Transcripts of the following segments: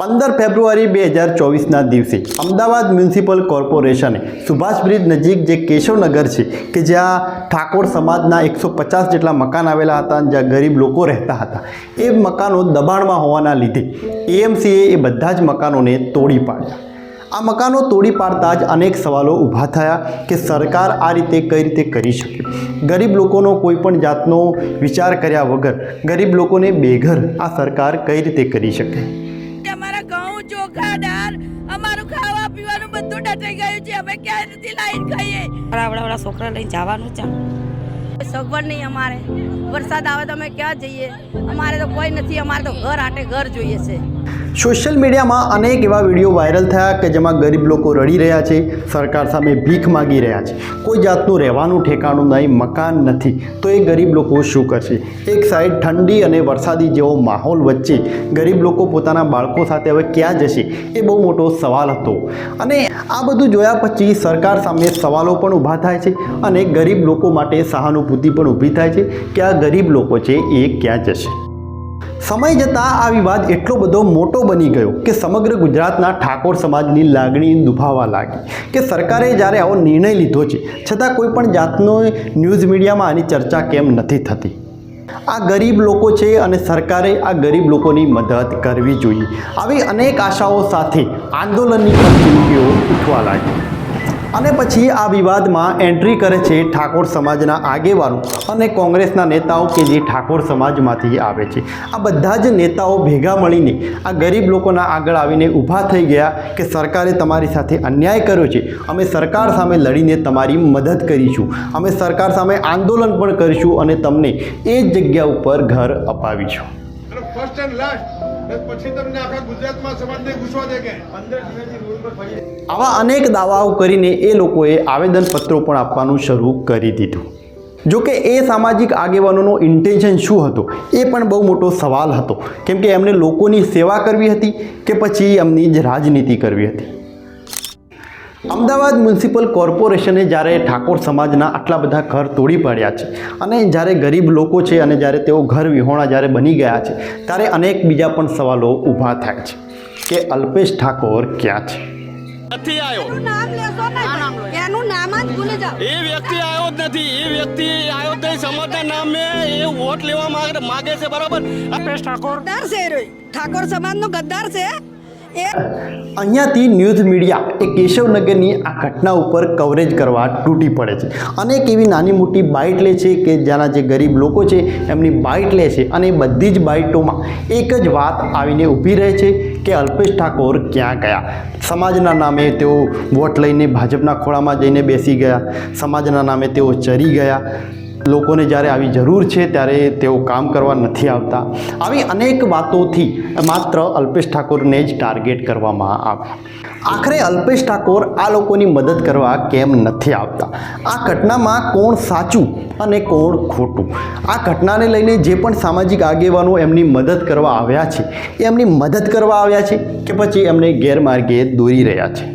15 ફેબ્રુઆરી 2024ના દિવસે Ahmedabad municipal કોર્પોરેશને Subhash bridge નજીક જે કેશવનગર છે કે જ્યાં ઠાકોર સમાજના 150 જેટલા મકાન આવેલા હતા, જ્યાં ગરીબ લોકો રહેતા હતા, એ મકાનો દબાણમાં હોવાના લીધે એએમસીએ એ બધા જ મકાનોને તોડી પાડ્યા। આ મકાનો તોડી પાડતા જ અનેક સવાલો ઊભા થયા કે સરકાર આ રીતે કઈ રીતે કરી શકે? ગરીબ લોકોનો કોઈ પણ જાતનો વિચાર કર્યા વગર ગરીબ લોકોને બેઘર આ સરકાર કઈ રીતે કરી શકે? અમારા ઘઉં ચોખા દાળ અમારું ખાવા પીવાનું બધું ડટાઈ ગયું છે। અમે ક્યાં નથી લાઈન ખાઈએ? આવડા છોકરા લઈને જવાનું છે। સગવડ નહીં, અમારે વરસાદ આવે તો અમે ક્યાં જઈએ? અમારે તો કોઈ નથી, અમારે તો ઘર આટે ઘર જોઈએ છે। સોશિયલ મીડિયામાં અનેક એવા વિડીયો વાયરલ થયા કે જેમાં ગરીબ લોકો રડી રહ્યા છે, સરકાર સામે ભીખ માગી રહ્યા છે, કોઈ જાતનું રહેવાનું ઠેકાણું નહીં, મકાન નથી, તો એ ગરીબ લોકો શું કરશે? એક સાઈડ ઠંડી અને વરસાદી જેવો માહોલ વચ્ચે ગરીબ લોકો પોતાના બાળકો સાથે હવે ક્યાં જશે? એ બહુ મોટો સવાલ હતો। અને આ બધું જોયા પછી સરકાર સામે સવાલો પણ ઊભા થાય છે અને ગરીબ લોકો માટે સહાનુભૂતિ પણ ઊભી થાય છે કે આ ગરીબ લોકો છે એ ક્યાં જશે? સમય જતાં આ વિવાદ એટલો બધો મોટો બની ગયો કે સમગ્ર ગુજરાતના ઠાકોર સમાજની લાગણી દુભાવા લાગી કે સરકારે જ્યારે આવો નિર્ણય લીધો છે છતાં કોઈ પણ જાતનો ન્યૂઝ મીડિયામાં આની ચર્ચા કેમ નથી થતી? આ ગરીબ લોકો છે અને સરકારે આ ગરીબ લોકોની મદદ કરવી જોઈએ। આવી અનેક આશાઓ સાથે આંદોલનની પણ ચીમકીઓ ઉઠવા લાગી અને પછી આ વિવાદમાં એન્ટ્રી કરે છે ઠાકોર સમાજના આગેવાનો અને કોંગ્રેસના નેતાઓ કે જે ઠાકોર સમાજમાંથી આવે છે। આ બધા જ નેતાઓ ભેગા મળીને આ ગરીબ લોકોના આગળ આવીને ઊભા થઈ ગયા કે સરકારે તમારી સાથે અન્યાય કર્યો છે, અમે સરકાર સામે લડીને તમારી મદદ કરીશું, અમે સરકાર સામે આંદોલન પણ કરીશું અને તમને એ જ જગ્યા ઉપર ઘર અપાવીશું। ફર્સ્ટ એન્ડ લાસ્ટ પછી તમને આખા ગુજરાતમાં સમાજને ઘૂસવા દે કે 15 દિવસની રૂલ પર ફરી આવા અનેક દાવાઓ કરીને એ લોકોએ આવેદનપત્રો પણ આપવાનું શરૂ કરી દીધું। જો કે એ સામાજિક આગેવાનોનો ઇન્ટેન્શન શું હતો એ પણ બહુ મોટો સવાલ હતો, કેમ કે એમને લોકોની સેવા કરવી હતી કે પછી એમની જ રાજનીતિ કરવી હતી? અમદાવાદ મ્યુનિસિપલ કોર્પોરેશને જ્યારે ઠાકોર સમાજના આટલા બધા ઘર તોડી પાડ્યા છે અને જ્યારે ગરીબ લોકો છે અને જ્યારે તેઓ ઘર વિહોણા જ્યારે બની ગયા છે ત્યારે અનેક બીજા પણ સવાલો ઊભા થાય છે કે અલ્પેશ ઠાકોર ક્યાં છે? નથી આવ્યો, નામ લેશો ને એનું નામ જ ભૂલી જાઓ। એ વ્યક્તિ આવ્યો જ નથી, એ વ્યક્તિ આવ્યો જ નહીં। સમાજના નામે એ વોટ લેવા માગે છે, બરાબર? અલ્પેશ ઠાકોર ગદ્દાર છે, ઠાકોર સમાજનો ગદ્દાર છે। અહીંયાથી ન્યૂઝ મીડિયા એ કેશવનગરની આ ઘટના ઉપર કવરેજ કરવા તૂટી પડે છે। અનેક એવી નાની મોટી બાઇટ લે છે કે જેના જે ગરીબ લોકો છે એમની બાઇટ લે છે અને બધી જ બાઇટોમાં એક જ વાત આવીને ઊભી રહે છે કે અલ્પેશ ઠાકોર ક્યાં ગયા? સમાજના નામે તેઓ વોટ લઈને ભાજપના ખોળામાં જઈને બેસી ગયા, સમાજના નામે તેઓ ચરી ગયા, લોકોને જ્યારે આવી જરૂર છે ત્યારે તેઓ કામ કરવા નથી આવતા। આવી અનેક વાતોથી માત્ર અલ્પેશ ઠાકોરને જ ટાર્ગેટ કરવામાં આવે। આખરે અલ્પેશ ઠાકોર આ લોકોની મદદ કરવા કેમ નથી આવતા? આ ઘટનામાં કોણ સાચું અને કોણ ખોટું? આ ઘટનાને લઈને જે પણ સામાજિક આગેવાનો એમની મદદ કરવા આવ્યા છે એ એમની મદદ કરવા આવ્યા છે કે પછી એમને ગેરમાર્ગે દોરી રહ્યા છે?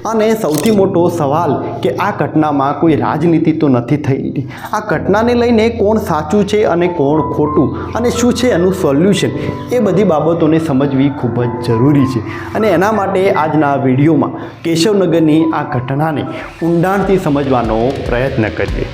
અને સૌથી મોટો સવાલ કે આ ઘટનામાં કોઈ રાજનીતિ તો નથી થઈ? આ ઘટનાને લઈને કોણ સાચું છે અને કોણ ખોટું અને શું છે એનું સોલ્યુશન? એ બધી બાબતોને સમજવી ખૂબ જ જરૂરી છે અને એના માટે આજના વિડીયોમાં કેશવનગરની આ ઘટનાને ઊંડાણથી સમજવાનો પ્રયત્ન કરીએ।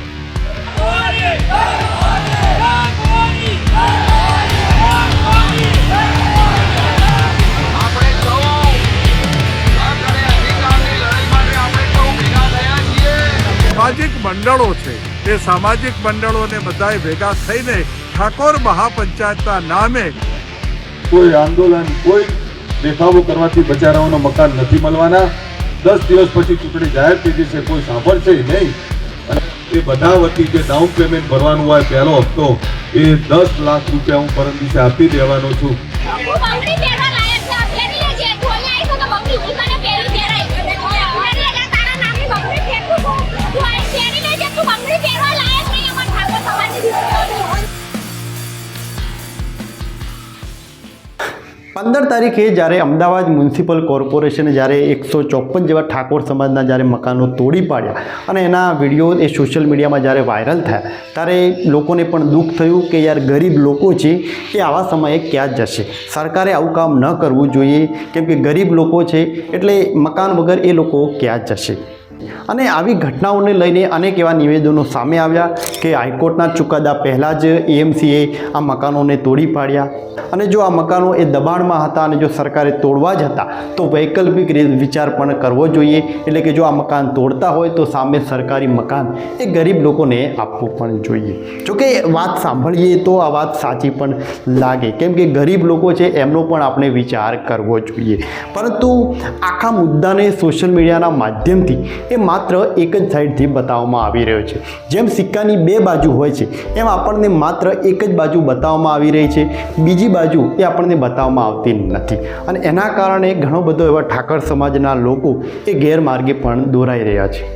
સામાજિક મંડળો છે, એ સામાજિક મંડળોને બધાએ ભેગા થઈને ઠાકોર મહાપંચાયતના નામે કોઈ આંદોલન, કોઈ દેખાવો કરવાથી બચારાઓનો મકાન નથી મળવાના। 10 દિવસ પછી ચૂંટણી જાહેર થઈ જશે, કોઈ સાંભળશે નહીં અને એ બધા વતી જે ડાઉન પેમેન્ટ ભરવાનું હોય પહેલો હપ્તો એ 10 લાખ રૂપિયા હું પરમ દિવસે આપી દેવાનો છું। 15 તારીખે જ્યારે અમદાવાદ મ્યુનિસિપલ કોર્પોરેશને જ્યારે 154 જેવા ઠાકોર સમાજના જ્યારે મકાનો તોડી પાડ્યા અને એના વિડીયો એ સોશિયલ મીડિયામાં જ્યારે વાયરલ થયા ત્યારે લોકોને પણ દુઃખ થયું કે યાર ગરીબ લોકો છે એ આવા સમયે ક્યાં જશે. સરકારે આવું કામ ન કરવું જોઈએ, કેમ કે ગરીબ લોકો છે એટલે મકાન વગર એ લોકો ક્યાં જશે. અને આવી ઘટનાઓને લઈને અનેક એવા નિવેદનો સામે આવ્યા કે હાઈકોર્ટના ચુકાદા પહેલાં જ એએમસીએ આ મકાનોને તોડી પાડ્યા અને જો આ મકાનો એ દબાણમાં હતા અને જો સરકારે તોડવા જ હતા તો વૈકલ્પિક વિચાર પણ કરવો જોઈએ. એટલે કે જો આ મકાન તોડતા હોય તો સામે સરકારી મકાન એ ગરીબ લોકોને આપવું પણ જોઈએ. જોકે વાત સાંભળીએ તો આ વાત સાચી પણ લાગે, કેમ કે ગરીબ લોકો છે એમનો પણ આપણે વિચાર કરવો જોઈએ. પરંતુ આખા મુદ્દાને સોશિયલ મીડિયાના માધ્યમથી એ માત્ર એક જ સાઈડથી બતાવવામાં આવી રહ્યો છે. જેમ સિક્કાની બે બાજુ હોય છે એમ આપણને માત્ર એક જ બાજુ બતાવવામાં આવી રહી છે, બીજી બાજુ એ આપણને બતાવવામાં આવતી નથી. અને એના કારણે ઘણો બધો એવા ઠાકર સમાજના લોકો એ ગેરમાર્ગે પણ દોરાઈ રહ્યા છે.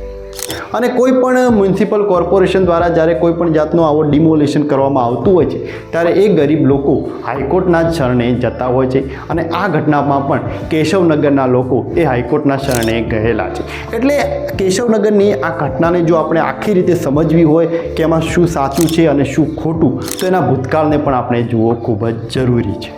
અને કોઈ પણ મ્યુનિસિપલ કોર્પોરેશન દ્વારા જ્યારે કોઈ પણ જાતનો આવો ડિમોલિશન કરવામાં આવતું હોય છે ત્યારે એ ગરીબ લોકો હાઈકોર્ટના જ શરણે જતા હોય છે. અને આ ઘટનામાં પણ કેશવનગરના લોકો એ હાઈકોર્ટના શરણે ગયેલા છે. એટલે કેશવનગરની આ ઘટનાને જો આપણે આખી રીતે સમજવી હોય કે એમાં શું સાચું છે અને શું ખોટું, તો એના ભૂતકાળને પણ આપણે જોવો ખૂબ જ જરૂરી છે.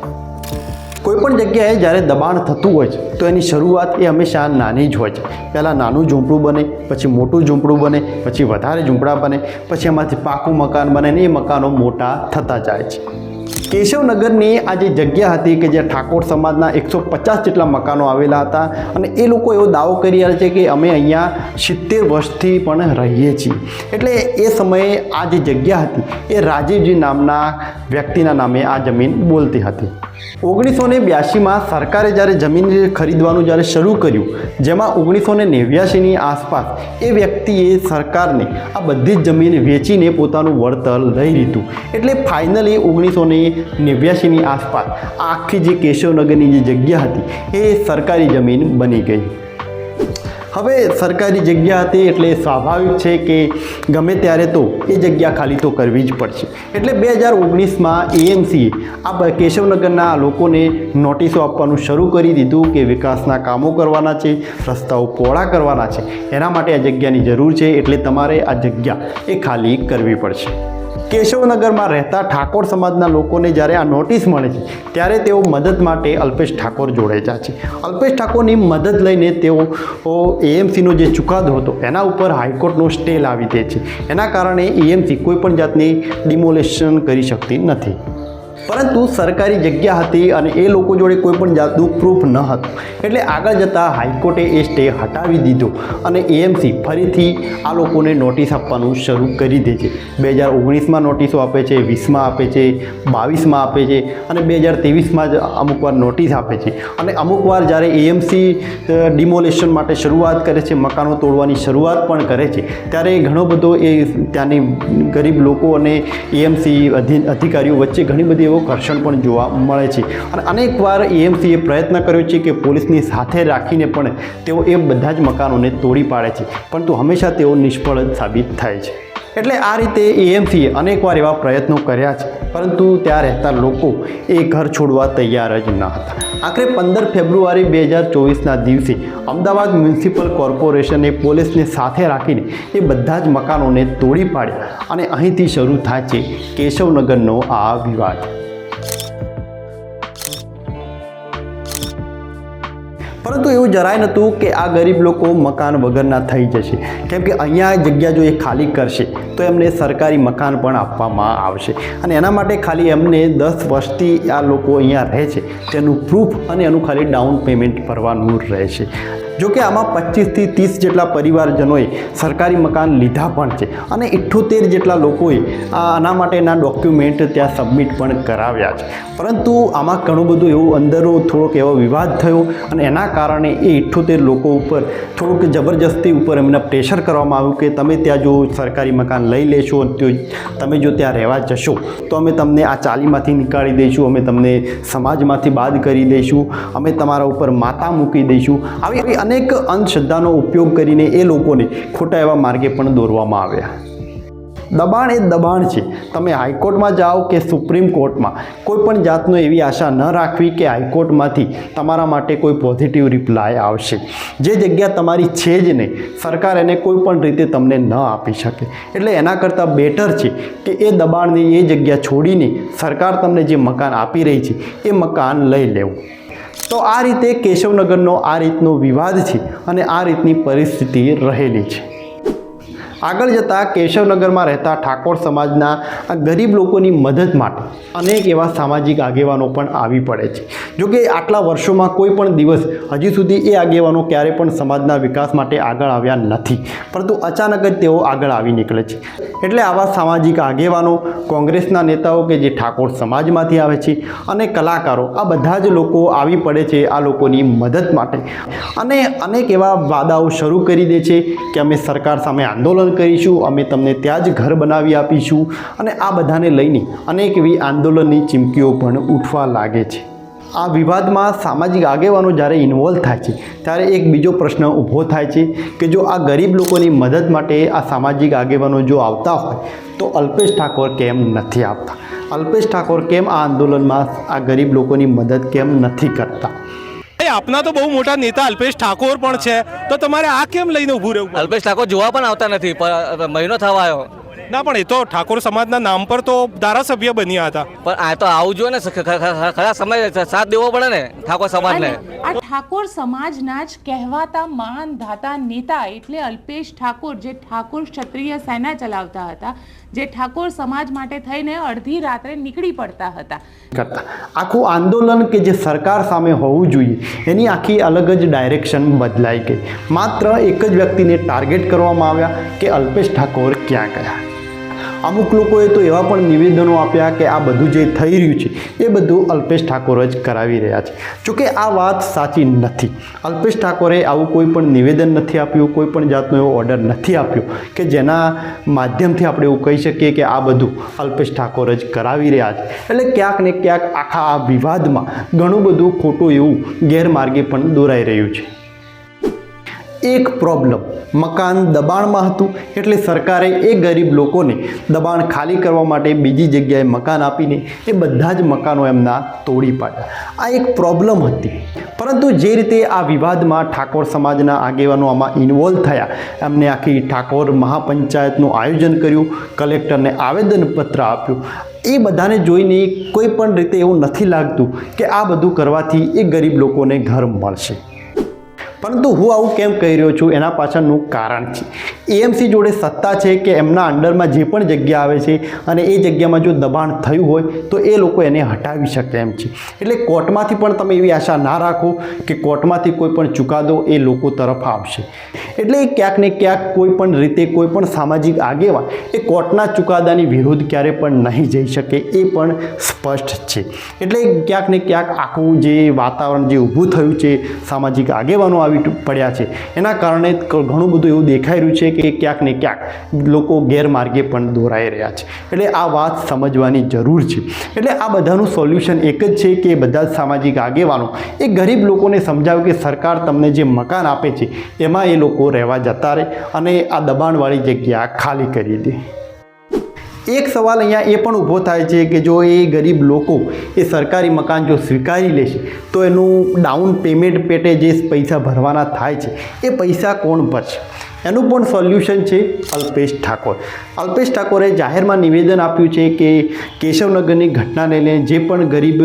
કોઈપણ જગ્યાએ જ્યારે દબાણ થતું હોય છે તો એની શરૂઆત એ હંમેશા નાની જ હોય છે. પહેલાં નાનું ઝૂંપડું બને, પછી મોટું ઝૂંપડું બને, પછી વધારે ઝૂંપડા બને, પછી એમાંથી પાકું મકાન બને અને એ મકાનો મોટા થતા જાય છે. કેશવનગરની આ જે જગ્યા હતી કે જ્યાં ઠાકોર સમાજના 150 જેટલા મકાનો આવેલા હતા અને એ લોકો એવો દાવો કરી રહ્યા છે કે અમે અહીંયા 70 વર્ષથી પણ રહીએ છીએ. એટલે એ સમયે આ જે જગ્યા હતી એ રાજીવજી નામના વ્યક્તિના નામે આ જમીન બોલતી હતી. 1982માં સરકારે જ્યારે જમીન ખરીદવાનું જ્યારે શરૂ કર્યું, જેમાં 1989ની આસપાસ એ વ્યક્તિએ સરકારને આ બધી જ જમીન વેચીને પોતાનું વળતર લઈ લીધું. એટલે ફાઇનલી 1989ની આસપાસ આખી જે કેશવનગરની જે જગ્યા હતી એ સરકારી જમીન બની ગઈ. હવે સરકારી જગ્યા હતી એટલે સ્વાભાવિક છે કે ગમે ત્યારે તો એ જગ્યા ખાલી તો કરવી જ પડશે. એટલે 2019માં એએમસીએ આ કેશવનગરના લોકોને નોટિસો આપવાનું શરૂ કરી દીધું કે વિકાસના કામો કરવાના છે, રસ્તાઓ પહોળા કરવાના છે, એના માટે આ જગ્યાની જરૂર છે. એટલે તમારે આ જગ્યા એ ખાલી કરવી પડશે. કેશવનગરમાં રહેતા ઠાકોર સમાજના લોકોને જ્યારે આ નોટિસ મળે છે ત્યારે તેઓ મદદ માટે અલ્પેશ ઠાકોર જોડે જાય છે. અલ્પેશ ઠાકોરની મદદ લઈને તેઓ એએમસીનો જે ચુકાદો હતો એના ઉપર હાઈકોર્ટનો સ્ટે લાવી દે છે. એના કારણે એએમસી કોઈપણ જાતની ડિમોલેશન કરી શકતી નથી. પરંતુ સરકારી જગ્યા હતી અને એ લોકો જોડે કોઈ પણ જાતનું પ્રૂફ ન હતું, એટલે આગળ જતાં હાઈકોર્ટે એ સ્ટે હટાવી દીધો અને એએમસી ફરીથી આ લોકોને નોટિસ આપવાનું શરૂ કરી દે છે. 2019માં નોટિસો આપે છે, 20માં આપે છે, 22માં આપે છે અને 2023માં જ અમુકવાર નોટિસ આપે છે. અને અમુકવાર જ્યારે એએમસી ડિમોલેશન માટે શરૂઆત કરે છે, મકાનો તોડવાની શરૂઆત પણ કરે છે, ત્યારે ઘણો બધો એ ત્યાંની ગરીબ લોકો અને એએમસી અધિકારીઓ વચ્ચે ઘણી બધી ઘર્ષણ પણ જોવા મળે છે. અને અનેકવાર એએમસીએ પ્રયત્ન કર્યો છે કે પોલીસની સાથે રાખીને પણ તેઓ એ બધા જ મકાનોને તોડી પાડે છે, પરંતુ હંમેશા તેઓ નિષ્ફળ જ સાબિત થાય છે. એટલે આ રીતે એએમસીએ અનેકવાર એવા પ્રયત્નો કર્યા છે, પરંતુ ત્યાં રહેતા લોકો એ ઘર છોડવા તૈયાર જ ન હતા. આખરે 15 ફેબ્રુઆરી 2024ના દિવસે અમદાવાદ મ્યુનિસિપલ કોર્પોરેશને પોલીસને સાથે રાખીને એ બધા જ મકાનોને તોડી પાડ્યા અને અહીંથી શરૂ થાય છે કેશવનગરનો આ વિવાદ. પરંતુ એવું જરાય નહોતું કે આ ગરીબ લોકો મકાન વગરના થઈ જશે, કેમ કે અહીંયા જગ્યા જો એ ખાલી કરશે તો એમને સરકારી મકાન પણ આપવામાં આવશે અને એના માટે ખાલી એમને 10 વર્ષથી આ લોકો અહીંયા રહે છે તેનું પ્રૂફ અને એનું ખાલી ડાઉન પેમેન્ટ ભરવાનું રહેશે. જોકે આમાં 25થી 30 જેટલા પરિવારજનોએ સરકારી મકાન લીધા પણ છે અને 78 જેટલા લોકોએ આના માટેના ડોક્યુમેન્ટ ત્યાં સબમિટ પણ કરાવ્યા છે. પરંતુ આમાં ઘણું બધું એવું અંદરો થોડોક એવો વિવાદ થયો અને એના કારણે એ 78 લોકો ઉપર થોડુંક જબરજસ્તી ઉપર એમને પ્રેશર કરવામાં આવ્યું કે તમે ત્યાં જો સરકારી મકાન લઈ લેશો, તો તમે જો ત્યાં રહેવા જશો તો અમે તમને આ ચાલીમાંથી નીકાળી દઈશું, અમે તમને સમાજમાંથી બાદ કરી દઈશું, અમે તમારા ઉપર માતા મૂકી દઈશું. આવી અનેક અંધશ્રદ્ધાનો ઉપયોગ કરીને એ લોકોને ખોટા એવા માર્ગે પણ દોરવામાં આવ્યા. દબાણ એ દબાણ છે. તમે હાઈકોર્ટમાં જાઓ કે સુપ્રીમ કોર્ટમાં, કોઈ પણ જાતનો એવી આશા ન રાખવી કે હાઈકોર્ટમાંથી તમારા માટે કોઈ પોઝિટિવ રિપ્લાય આવશે. જે જગ્યા તમારી છે જ નહીં, સરકાર એને કોઈ પણ રીતે તમને ન આપી શકે. એટલે એના કરતાં બેટર છે કે એ દબાણની એ જગ્યા છોડીને સરકાર તમને જે મકાન આપી રહી છે એ મકાન લઈ લેવું. તો આ રીતે કેશવનગરનો આ રીતનો વિવાદ છે અને આ રીતની પરિસ્થિતિ રહેલી છે. આગળ જતાં કેશવનગરમાં રહેતા ઠાકોર સમાજના આ ગરીબ લોકોની મદદ માટે અનેક એવા સામાજિક આગેવાનો પણ આવી પડે છે. જોકે આટલા વર્ષોમાં કોઈ પણ દિવસ હજી સુધી એ આગેવાનો ક્યારે પણ સમાજના વિકાસ માટે આગળ આવ્યા નથી, પરંતુ અચાનક જ તેઓ આગળ આવી નીકળે છે. એટલે આવા સામાજિક આગેવાનો, કોંગ્રેસના નેતાઓ કે જે ઠાકોર સમાજમાંથી આવે છે અને કલાકારો, આ બધા જ લોકો આવી પડે છે આ લોકોની મદદ માટે અને અનેક એવા વાદાઓ શરૂ કરી દે છે કે અમે સરકાર સામે આંદોલન કરીશું, અમે તમને ત્યાં જ ઘર બનાવી આપીશું અને આ બધાને લઈને અનેક એવી આંદોલનની ચીમકીઓ પણ ઉઠવા લાગે છે. આ વિવાદમાં સામાજિક આગેવાનો જ્યારે ઇન્વોલ્વ થાય છે ત્યારે એક બીજો પ્રશ્ન ઊભો થાય છે કે જો આ ગરીબ લોકોની મદદ માટે આ સામાજિક આગેવાનો જો આવતા હોય તો અલ્પેશ ઠાકોર કેમ નથી આવતા? અલ્પેશ ઠાકોર કેમ આ આંદોલનમાં આ ગરીબ લોકોની મદદ કેમ નથી કરતા? આપના તો બહુ મોટા નેતા અલ્પેશ ઠાકોર પણ છે, તો તમારે આ કેમ લઈને ઊભું રહેવું? અલ્પેશ ઠાકોર જોવા પણ આવતા નથી, મહિનો થવા આવ્યો. ના, પણ એ તો ઠાકોર સમાજના નામ પર તો ધારાસભ્ય બન્યા હતા. પણ આ તો આવું જોઈએ ને, ખરા સમય સાથ દેવો પડે ને ઠાકોર સમાજને. આ ઠાકોર સમાજના જ કહેવાતા મહાન ધાતા નેતા એટલે અલ્પેશ ઠાકોર, જે ઠાકોર ક્ષત્રિય સેના ચલાવતા હતા, જે ઠાકોર સમાજ માટે થઈને અડધી રાત્રે નીકળી પડતા હતા. આખું આંદોલન કે જે સરકાર સામે હોવું જોઈએ એની આખી અલગ જ ડાયરેક્શન બદલાઈ ગઈ. માત્ર એક જ વ્યક્તિને ટાર્ગેટ કરવામાં આવ્યા કે અલ્પેશ ઠાકોર ક્યાં ગયા. અમુક લોકોએ તો એવા પણ નિવેદનો આપ્યા કે આ બધું જે થઈ રહ્યું છે એ બધું અલ્પેશ ઠાકોર જ કરાવી રહ્યા છે. જોકે આ વાત સાચી નથી. અલ્પેશ ઠાકોરે આવું કોઈ પણ નિવેદન નથી આપ્યું, કોઈ પણ જાતનો એવો ઓર્ડર નથી આપ્યો કે જેના માધ્યમથી આપણે એવું કહી શકીએ કે આ બધું અલ્પેશ ઠાકોર જ કરાવી રહ્યા છે. એટલે ક્યાંક ને ક્યાંક આખા આ વિવાદમાં ઘણું બધું ખોટું એવું ગેરમાર્ગે પણ દોરાઈ રહ્યું છે. એક પ્રોબ્લેમ, મકાન દબાણમાં હતું એટલે સરકારે એ ગરીબ લોકોને દબાણ ખાલી કરવા માટે બીજી જગ્યાએ મકાન આપીને એ બધા જ મકાનો એમના તોડી પાડ્યા. આ એક પ્રોબ્લેમ હતી. પરંતુ જે રીતે આ વિવાદમાં ઠાકોર સમાજના આગેવાનો આમાં ઇન્વોલ્વ થયા, એમને આખી ઠાકોર મહાપંચાયતનું આયોજન કર્યું, કલેક્ટરને આવેદનપત્ર આપ્યું, એ બધાને જોઈને કોઈ પણ રીતે એવું નથી લાગતું કે આ બધું કરવાથી એ ગરીબ લોકોને ઘર મળશે. પરંતુ હું આવું કેમ કહી રહ્યો છું એના પાછળનું કારણ છે. એએમસી જોડે સત્તા છે કે એમના અંડરમાં જે પણ જગ્યા આવે છે અને એ જગ્યામાં જો દબાણ થયું હોય તો એ લોકો એને હટાવી શકે એમ છે. એટલે કોર્ટમાંથી પણ તમે એવી આશા ના રાખો કે કોર્ટમાંથી કોઈ પણ ચુકાદો એ લોકો તરફ આવશે. એટલે ક્યાંક ને ક્યાંક કોઈ પણ રીતે કોઈ પણ સામાજિક આગેવાન એ કોર્ટના ચુકાદાની વિરુદ્ધ ક્યારે પણ નહીં જઈ શકે, એ પણ સ્પષ્ટ છે. એટલે ક્યાંક ને ક્યાંક આખું જે વાતાવરણ જે ઊભું થયું છે, સામાજિક આગેવાનો આવી પડ્યા છે, એના કારણે ઘણું બધું એવું દેખાઈ રહ્યું છે કે ક્યાંક ને ક્યાંક લોકો ગેરમાર્ગે પણ દોરાઈ રહ્યા છે. એટલે આ વાત સમજવાની જરૂર છે. એટલે આ બધાનું સોલ્યુશન એક જ છે કે બધા જ સામાજિક આગેવાનો એ ગરીબ લોકોને સમજાવે કે સરકાર તમને જે મકાન આપે છે એમાં એ લોકો રહેવા જતા રહે અને આ દબાણવાળી જગ્યા ખાલી કરી દે. એક સવાલ અહીંયા એ પણ ઊભો થાય છે કે જો એ ગરીબ લોકો એ સરકારી મકાન જો સ્વીકારી લેશે તો એનું ડાઉન પેમેન્ટ પેટે જે પૈસા ભરવાના થાય છે એ પૈસા કોણ ભરશે? એનું પણ સોલ્યુશન છે અલ્પેશ ઠાકોર. અલ્પેશ ઠાકોરે જાહેરમાં નિવેદન આપ્યું છે કે કેશવનગરની ઘટનાને લઈને જે પણ ગરીબ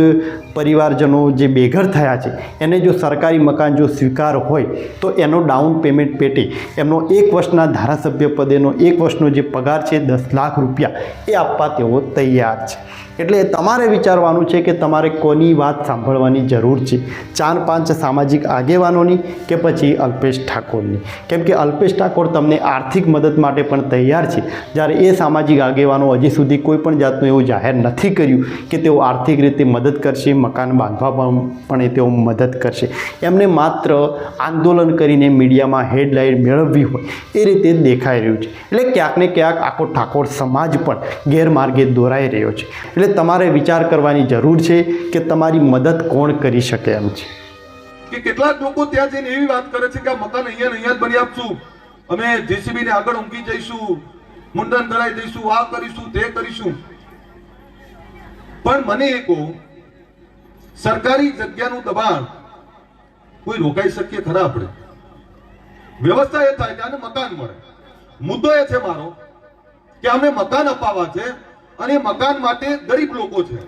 પરિવારજનો જે બેઘર થયા છે એને જો સરકારી મકાન જો સ્વીકાર હોય તો એનો ડાઉન પેમેન્ટ પેટે એમનો 1 વર્ષના ધારાસભ્ય પદેનો 1 વર્ષનો જે પગાર છે 10 લાખ રૂપિયા એ આપવા તેઓ તૈયાર છે. એટલે તમારે વિચારવાનું છે કે તમારે કોની વાત સાંભળવાની જરૂર છે, 4-5 સામાજિક આગેવાનોની કે પછી અલ્પેશ ઠાકોરની? કેમ કે અલ્પેશ ઠાકોર તમને આર્થિક મદદ માટે પણ તૈયાર છે, જ્યારે એ સામાજિક આગેવાનો હજી સુધી કોઈ પણ જાતનું એવું જાહેર નથી કર્યું કે તેઓ આર્થિક રીતે મદદ કરશે, મકાન બાંધવા પણ તેઓ મદદ કરશે. એમને માત્ર આંદોલન કરીને મીડિયામાં હેડલાઇન મેળવવી હોય એ રીતે દેખાઈ રહ્યું છે. એટલે ક્યાંક ને ક્યાંક આખો ઠાકોર સમાજ પણ ગેરમાર્ગે દોરાઈ રહ્યો છે. એટલે તમારે વિચાર કરવાની જરૂર છે કે તમારી મદદ કોણ કરી શકે એમ છે. કે કેટલાક લોકો ત્યાં જઈને એવી વાત કરે છે કે આ મકાન અહીંયા જ બની આપશું, અમે જેસીબી ને આગળ ઊંઘી જઈશું, મુંડન કરાવી દઈશું, આ કરીશું, તે કરીશું. પણ મને એ કહો, સરકારી જગ્યાનું દબાણ કોઈ રોકાઈ શકીએ ખરા? આપણે વ્યવસ્થા એ થાય કે આને મકાન મળે. મુદ્દો એ છે મારો કે અમને મકાન અપાવવા છે અને મકાન માટે ગરીબ લોકો છે,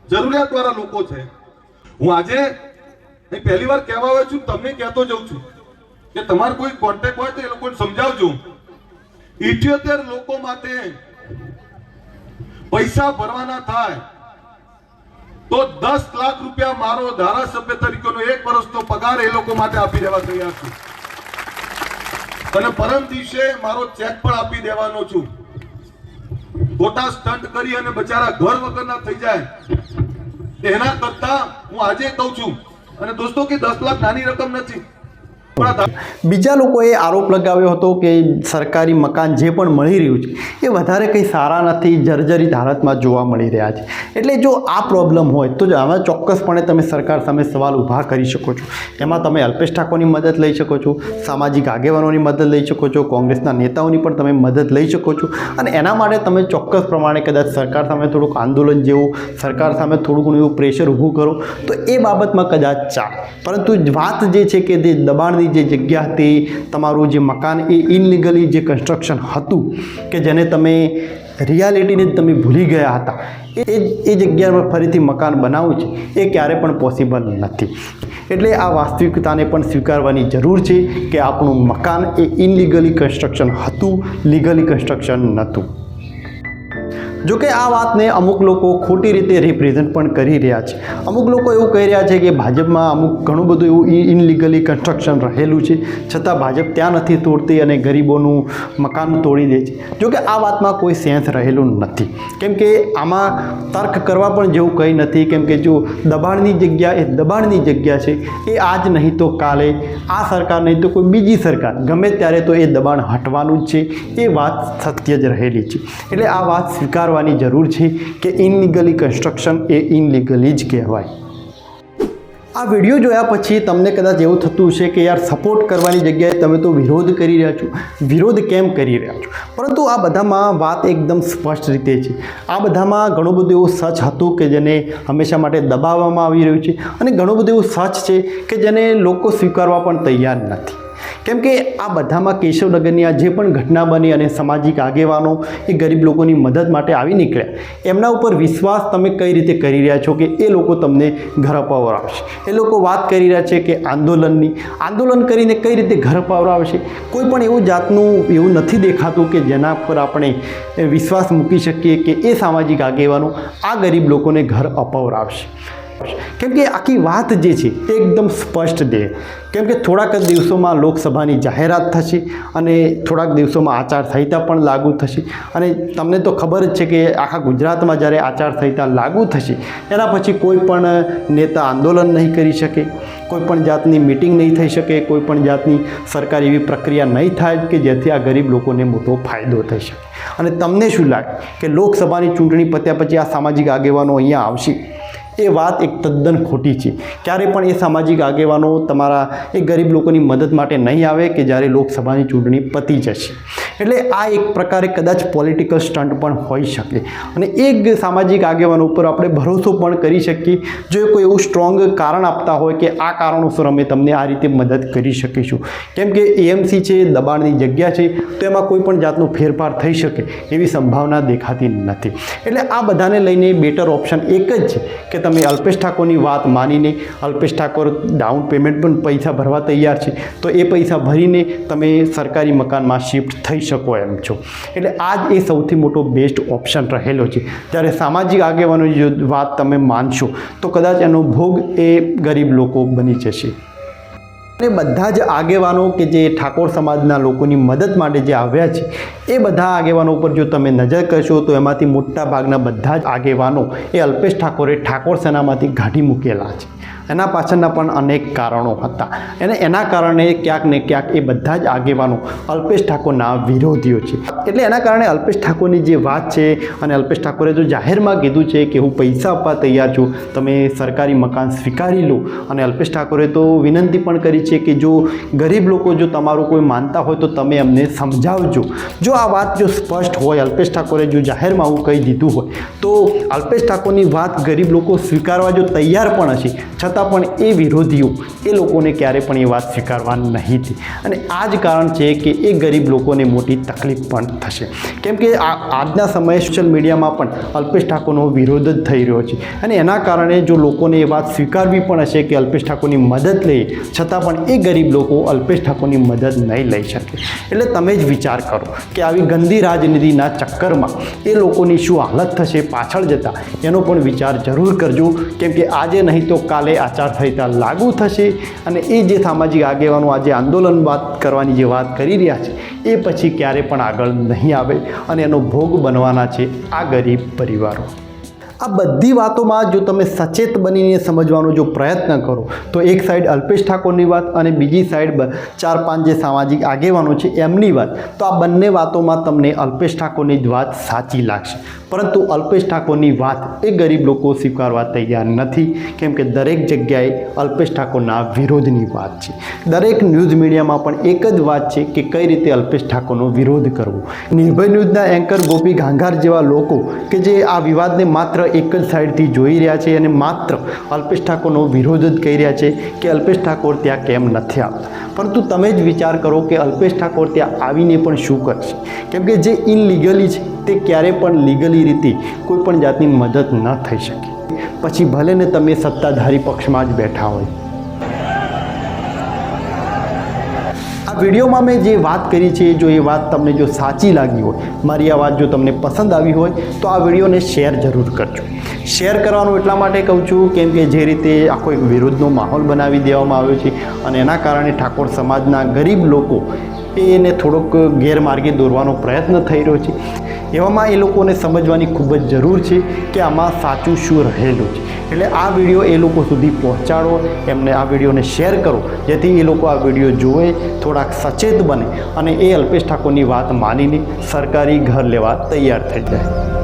જરૂરિયાતવાળા લોકો છે. હું આજે પહેલી વાર કહેવા આવ્યો છું, તમને કહેતો જઉં છું કે તમારે કોઈ કોન્ટેક્ટ હોય તો એ લોકોને સમજાવજો. 78 લોકો માટે પૈસા ભરવાના થાય તો 10 લાખ રૂપિયા મારો ધારાસભ્ય તરીકેનો 1 વર્ષનો પગાર એ લોકો માટે આપી દેવા તૈયાર છું. અને પરમ દિવસે મારો ચેક પણ આપી દેવાનો છું. ખોટા સ્ટન્ટ કરી અને બચારા ઘર વગરના થઈ જાય એના કરતા હું આજે કહું છું, અને દોસ્તો કે 10 લાખ નાની રકમ નથી. બીજા લોકોએ આરોપ લગાવ્યો હતો કે સરકારી મકાન જે પણ મળી રહ્યું છે એ વધારે કંઈ સારા નથી, જર્જરિત હાલતમાં જોવા મળી રહ્યા છે. એટલે જો આ પ્રોબ્લેમ હોય તો આમાં ચોક્કસપણે તમે સરકાર સામે સવાલ ઊભા કરી શકો છો. એમાં તમે અલ્પેશ ઠાકોરની મદદ લઈ શકો છો, સામાજિક આગેવાનોની મદદ લઈ શકો છો, કોંગ્રેસના નેતાઓની પણ તમે મદદ લઈ શકો છો. અને એના માટે તમે ચોક્કસ પ્રમાણે કદાચ સરકાર સામે થોડુંક આંદોલન જેવું, સરકાર સામે થોડું ઘણું એવું પ્રેશર ઊભું કરો તો એ બાબતમાં કદાચ ચાલે. પરંતુ વાત જે છે કે જે દબાણની જે જગ્યા હતી, તમારું જે મકાન એ ઇનલીગલી જે કન્સ્ટ્રક્શન હતું કે જેને તમે રિયાલિટીને જ તમે ભૂલી ગયા હતા, એ જગ્યા પર ફરીથી મકાન બનાવવું છે એ ક્યારે પણ પોસિબલ નથી. એટલે આ વાસ્તવિકતાને પણ સ્વીકારવાની જરૂર છે કે આપણું મકાન એ ઇનલીગલી કન્સ્ટ્રક્શન હતું, લીગલી કન્સ્ટ્રક્શન નહોતું. જોકે આ વાતને અમુક લોકો ખોટી રીતે રિપ્રેઝન્ટ પણ કરી રહ્યા છે. અમુક લોકો એવું કહી રહ્યા છે કે ભાજપમાં અમુક ઘણું બધું એવું ઇનલીગલી કન્સ્ટ્રક્શન રહેલું છે, છતાં ભાજપ ત્યાં નથી તોડતી અને ગરીબોનું મકાન તોડી દે છે. જોકે આ વાતમાં કોઈ સેન્સ રહેલું નથી, કેમ કે આમાં તર્ક કરવા પણ જેવું કંઈ નથી. કેમ કે જો દબાણની જગ્યા એ દબાણની જગ્યા છે, એ આજ નહીં તો કાલે આ સરકાર નહીં તો કોઈ બીજી સરકાર ગમે ત્યારે તો એ દબાણ હટવાનું જ છે. એ વાત સત્ય જ રહેલી છે. એટલે આ વાત સ્વીકારવાની જરૂર છે કે ઇનલીગલી કન્સ્ટ્રક્શન એ ઇનલીગલી જ કહેવાય. આ વિડીયો જોયા પછી તમને કદાચ એવું થતું હશે કે યાર સપોર્ટ કરવાની જગ્યાએ તમે તો વિરોધ કરી રહ્યા છો. વિરોધ કેમ કરી રહ્યા છો? પરંતુ આ બધામાં વાત એકદમ સ્પષ્ટ રીતે છે. આ બધામાં ઘણું બધું એવું સચ હતું કે જેને હંમેશા માટે દબાવવામાં આવી રહ્યું છે, અને ઘણું બધું એવું સચ છે કે જેને લોકો સ્વીકારવા પણ તૈયાર નથી. કેમ કે આ બધામાં કેશવનગરની આ જે પણ ઘટના બની અને સામાજિક આગેવાનો એ ગરીબ લોકોની મદદ માટે આવી નીકળ્યા, એમના ઉપર વિશ્વાસ તમે કઈ રીતે કરી રહ્યા છો કે એ લોકો તમને ઘર અપાવરાવશે? એ લોકો વાત કરી રહ્યા છે કે આંદોલન કરીને કઈ રીતે ઘર અપાવરાવશે? કોઈ પણ એવું જાતનું એવું નથી દેખાતું કે જેના પર આપણે વિશ્વાસ મૂકી શકીએ કે એ સામાજિક આગેવાનો આ ગરીબ લોકોને ઘર અપાવરાવશે. કેમ કે આખી વાત જે છે એ એકદમ સ્પષ્ટ છે. કેમ કે થોડાક જ દિવસોમાં લોકસભાની જાહેરાત થશે અને થોડાક દિવસોમાં આચારસંહિતા પણ લાગુ થશે. અને તમને તો ખબર જ છે કે આખા ગુજરાતમાં જ્યારે આચારસંહિતા લાગુ થશે એના પછી કોઈ પણ નેતા આંદોલન નહીં કરી શકે, કોઈ પણ જાતની મિટિંગ નહીં થઈ શકે, કોઈ પણ જાતની સરકારી એવી પ્રક્રિયા નહીં થાય કે જેથી આ ગરીબ લોકોને મોટો ફાયદો થઈ શકે. અને તમને શું લાગે કે લોકસભાની ચૂંટણી પત્યા પછી આ સામાજિક આગેવાનો અહીંયા આવશે? એ વાત એક તદ્દન ખોટી છે. ક્યારે પણ એ સામાજિક આગેવાનો તમારા એ ગરીબ લોકોની મદદ માટે નહીં આવે કે જ્યારે લોકસભાની ચૂંટણી પતી જશે. એટલે આ એક પ્રકારે કદાચ પોલિટિકલ સ્ટન્ટ પણ હોઈ શકે. અને એક સામાજિક આગેવાનો ઉપર આપણે ભરોસો પણ કરી શકીએ જો કોઈ એવું સ્ટ્રોંગ કારણ આપતા હોય કે આ કારણોસર અમે તમને આ રીતે મદદ કરી શકીશું. કેમ કે એએમસી છે, દબાણની જગ્યા છે, તો એમાં કોઈ પણ જાતનો ફેરફાર થઈ શકે એવી સંભાવના દેખાતી નથી. એટલે આ બધાને લઈને બેટર ઓપ્શન એક જ છે કે તમે અલ્પેશ ઠાકોરની વાત માનીને, અલ્પેશ ઠાકોર ડાઉન પેમેન્ટ પણ પૈસા ભરવા તૈયાર છે, તો એ પૈસા ભરીને તમે સરકારી મકાનમાં શિફ્ટ થઈ શકો એમ છો. એટલે આ જ એ સૌથી મોટો બેસ્ટ ઓપ્શન રહેલો છે. જ્યારે સામાજિક આગેવાનોની જો વાત તમે માનશો તો કદાચ એનો ભોગ એ ગરીબ લોકો બની જશે. અને બધા જ આગેવાનો કે જે ઠાકોર સમાજના લોકોની મદદ માટે જે આવ્યા છે એ બધા આગેવાનો ઉપર જો તમે નજર કરશો તો એમાંથી મોટા ભાગના બધા જ આગેવાનો એ અલ્પેશ ઠાકોરે ઠાકોર સેનામાંથી કાઢી મૂકેલા છે. એના પાછળના પણ અનેક કારણો હતા અને એના કારણે ક્યાંક ને ક્યાંક એ બધા જ આગેવાનો અલ્પેશ ઠાકોરના વિરોધીઓ છે. એટલે એના કારણે અલ્પેશ ઠાકોરની જે વાત છે અને અલ્પેશ ઠાકોરે જો જાહેરમાં કીધું છે કે હું પૈસા આપવા તૈયાર છું, તમે સરકારી મકાન સ્વીકારી લો. અને અલ્પેશ ઠાકોરે તો વિનંતી પણ કરી છે કે જો ગરીબ લોકો જો તમારું કોઈ માનતા હોય તો તમે અમને સમજાવજો. જો આ વાત જો સ્પષ્ટ હોય, અલ્પેશ ઠાકોરે જો જાહેરમાં આવું કહી દીધું હોય તો અલ્પેશ ઠાકોરની વાત ગરીબ લોકો સ્વીકારવા જો તૈયાર પણ હશે, છતાં પણ એ વિરોધીઓ એ લોકોને ક્યારે પણ એ વાત સ્વીકારવા નહીં હતી. અને આ જ કારણ છે કે એ ગરીબ લોકોને મોટી તકલીફ પણ થશે. કેમ કે આજના સમયે સોશિયલ મીડિયામાં પણ અલ્પેશ ઠાકોરનો વિરોધ જ થઈ રહ્યો છે અને એના કારણે જો લોકોને એ વાત સ્વીકારવી પણ હશે કે અલ્પેશ ઠાકોરની મદદ લઈએ, છતાં પણ એ ગરીબ લોકો અલ્પેશ ઠાકોરની મદદ નહીં લઈ શકે. એટલે તમે જ વિચાર કરો કે આવી ગંદી રાજનીતિના ચક્કરમાં એ લોકોની શું હાલત થશે પાછળ જતાં, એનો પણ વિચાર જરૂર કરજો. કેમ કે આજે નહીં તો કાલે આચારસંહિતા લાગુ થશે અને એ જે સામાજિક આગેવાનો આજે આંદોલન વાત કરવાની જે વાત કરી રહ્યા છે એ પછી ક્યારે પણ આગળ નહીં આવે અને એનો ભોગ બનવાના છે આ ગરીબ પરિવારો. આ બધી વાતોમાં જો તમે સચેત બનીને સમજવાનો જો પ્રયત્ન કરો તો એક સાઈડ અલ્પેશ ઠાકોરની વાત અને બીજી સાઈડ 4-5 જે સામાજિક આગેવાનો છે એમની વાત, તો આ બંને વાતોમાં તમને અલ્પેશ ઠાકોરની જ વાત સાચી લાગશે. પરંતુ અલ્પેશ ઠાકોરની વાત એ ગરીબ લોકો સ્વીકારવા તૈયાર નથી. કેમ કે દરેક જગ્યાએ અલ્પેશ ઠાકોરના વિરોધની વાત છે. દરેક ન્યૂઝ મીડિયામાં પણ એક જ વાત છે કે કઈ રીતે અલ્પેશ ઠાકોરનો વિરોધ કરવો. નિર્ભય ન્યૂઝના એન્કર ગોપી ઘાંઘાર જેવા લોકો કે જે આ વિવાદને માત્ર એક જ સાઈડથી જોઈ રહ્યા છે અને માત્ર અલ્પેશ ઠાકોરનો વિરોધ જ કહી રહ્યા છે કે અલ્પેશ ઠાકોર ત્યાં કેમ નથી આવતા. પરંતુ તમે જ વિચાર કરો કે અલ્પેશ ઠાકોર ત્યાં આવીને પણ શું કરશે. કેમ કે જે ઇનલીગલી છે તે ક્યારે પણ લીગલી રીતે કોઈ પણ જાતની મદદ ન થઈ શકે. પછી ભલે ને તમે સત્તાધારી પક્ષમાં જ બેઠા હોય. આ વિડીયોમાં મેં જે વાત કરી છે, જો એ વાત તમને જો સાચી લાગી હોય, મારી આ વાત જો તમને પસંદ આવી હોય તો આ વિડીયોને શેર જરૂર કરજો. શેર કરવાનું એટલા માટે કહું છું કેમ કે જે રીતે આખો એક વિરોધનો માહોલ બનાવી દેવામાં આવ્યો છે અને એના કારણે ઠાકોર સમાજના ગરીબ લોકો એને થોડોક ગેરમાર્ગે દોરવાનો પ્રયત્ન થઈ રહ્યો છે. એવામાં એ લોકોને સમજવાની ખૂબ જ જરૂર છે કે આમાં સાચું શું રહેલું છે. એટલે આ વિડીયો એ લોકો સુધી પહોંચાડો, એમને આ વિડીયોને શેર કરો જેથી એ લોકો આ વિડીયો જોવે, થોડાક સચેત બને અને એ અલ્પેશ ઠાકોરની વાત માનીને સરકારી ઘર લેવા તૈયાર થઈ જાય.